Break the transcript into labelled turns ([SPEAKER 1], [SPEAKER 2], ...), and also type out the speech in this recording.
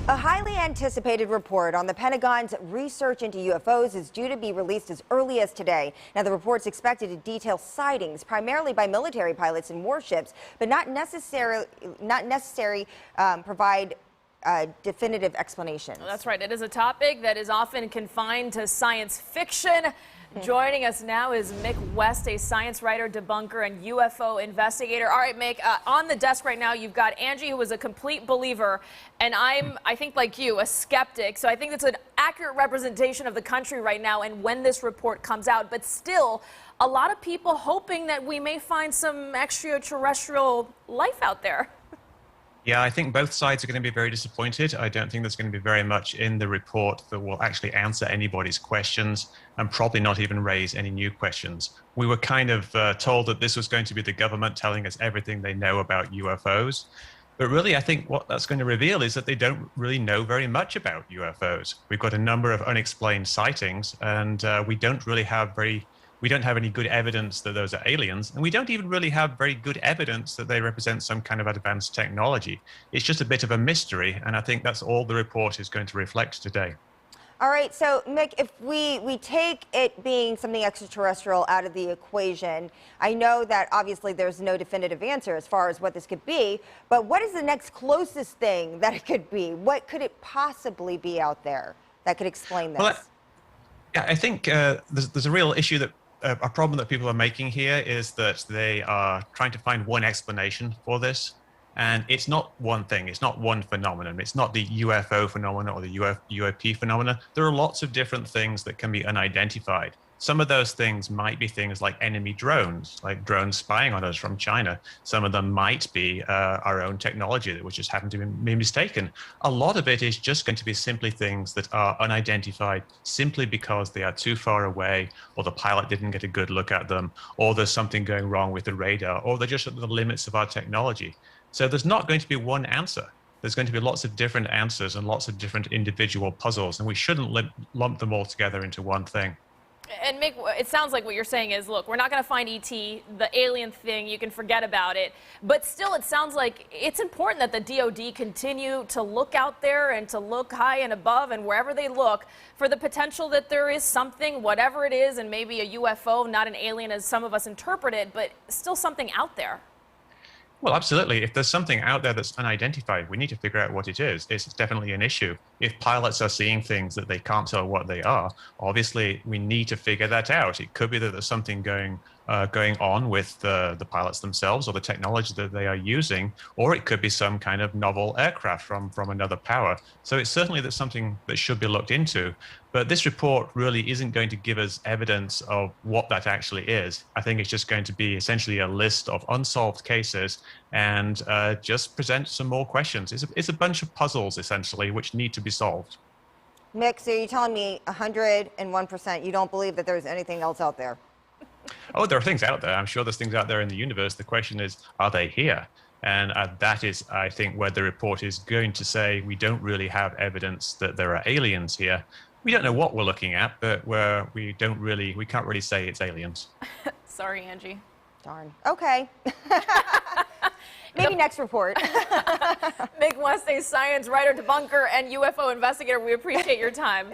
[SPEAKER 1] A highly anticipated report on the Pentagon's research into UFOs is due to be released as early as today. Now, the report's expected to detail sightings primarily by military pilots and warships, but not necessarily provide definitive explanations.
[SPEAKER 2] Well, that's right. It is a topic that is often confined to science fiction. Joining us now is Mick West, a science writer, debunker, and UFO investigator. All right, Mick, on the desk right now, you've got Angie, who is a complete believer, and I think like you, a skeptic. So I think it's an accurate representation of the country right now and when this report comes out. But still, a lot of people hoping that we may find some extraterrestrial life out there.
[SPEAKER 3] Yeah, I think both sides are going to be very disappointed. I don't think there's going to be very much in the report that will actually answer anybody's questions and probably not even raise any new questions. We were kind of told that this was going to be the government telling us everything they know about UFOs. But really, I think what that's going to reveal is that they don't really know very much about UFOs. We've got a number of unexplained sightings, and we don't have any good evidence that those are aliens, and we don't even really have very good evidence that they represent some kind of advanced technology. It's just a bit of a mystery, and I think that's all the report is going to reflect today.
[SPEAKER 1] All right, so Mick, if we take it being something extraterrestrial out of the equation, I know that obviously there's no definitive answer as far as what this could be, but what is the next closest thing that it could be? What could it possibly be out there that could explain this?
[SPEAKER 3] Well, yeah, I think there's a real issue that a problem that people are making here is that they are trying to find one explanation for this. And it's not one thing, it's not one phenomenon. It's not the UFO phenomenon or the UAP phenomenon. There are lots of different things that can be unidentified. Some of those things might be things like enemy drones, like drones spying on us from China. Some of them might be our own technology that would just happen to be mistaken. A lot of it is just going to be simply things that are unidentified simply because they are too far away, or the pilot didn't get a good look at them, or there's something going wrong with the radar, or they're just at the limits of our technology. So there's not going to be one answer. There's going to be lots of different answers and lots of different individual puzzles, and we shouldn't lump them all together into one thing.
[SPEAKER 2] And Mick, it sounds like what you're saying is, look, we're not going to find ET, the alien thing, you can forget about it. But still, it sounds like it's important that the DoD continue to look out there and to look high and above and wherever they look for the potential that there is something, whatever it is, and maybe a UFO, not an alien as some of us interpret it, but still something out there.
[SPEAKER 3] Well, absolutely. If there's something out there that's unidentified, we need to figure out what it is. It's definitely an issue. If pilots are seeing things that they can't tell what they are, obviously we need to figure that out. It could be that there's something going on with the pilots themselves or the technology that they are using, or it could be some kind of novel aircraft from another power. So it's certainly that's something that should be looked into. But this report really isn't going to give us evidence of what that actually is. I think it's just going to be essentially a list of unsolved cases and just present some more questions. It's a bunch of puzzles, essentially, which need to be solved.
[SPEAKER 1] Mick, so you're telling me 101% you don't believe that there's anything else out there?
[SPEAKER 3] Oh, there are things out there. I'm sure there's things out there in the universe. The question is, are they here? And that is, I think, where the report is going to say we don't really have evidence that there are aliens here. We don't know what we're looking at, but we can't really say it's aliens.
[SPEAKER 2] Sorry, Angie.
[SPEAKER 1] Darn. Okay. Maybe next report.
[SPEAKER 2] Mick West, a science writer, debunker, and UFO investigator. We appreciate your time.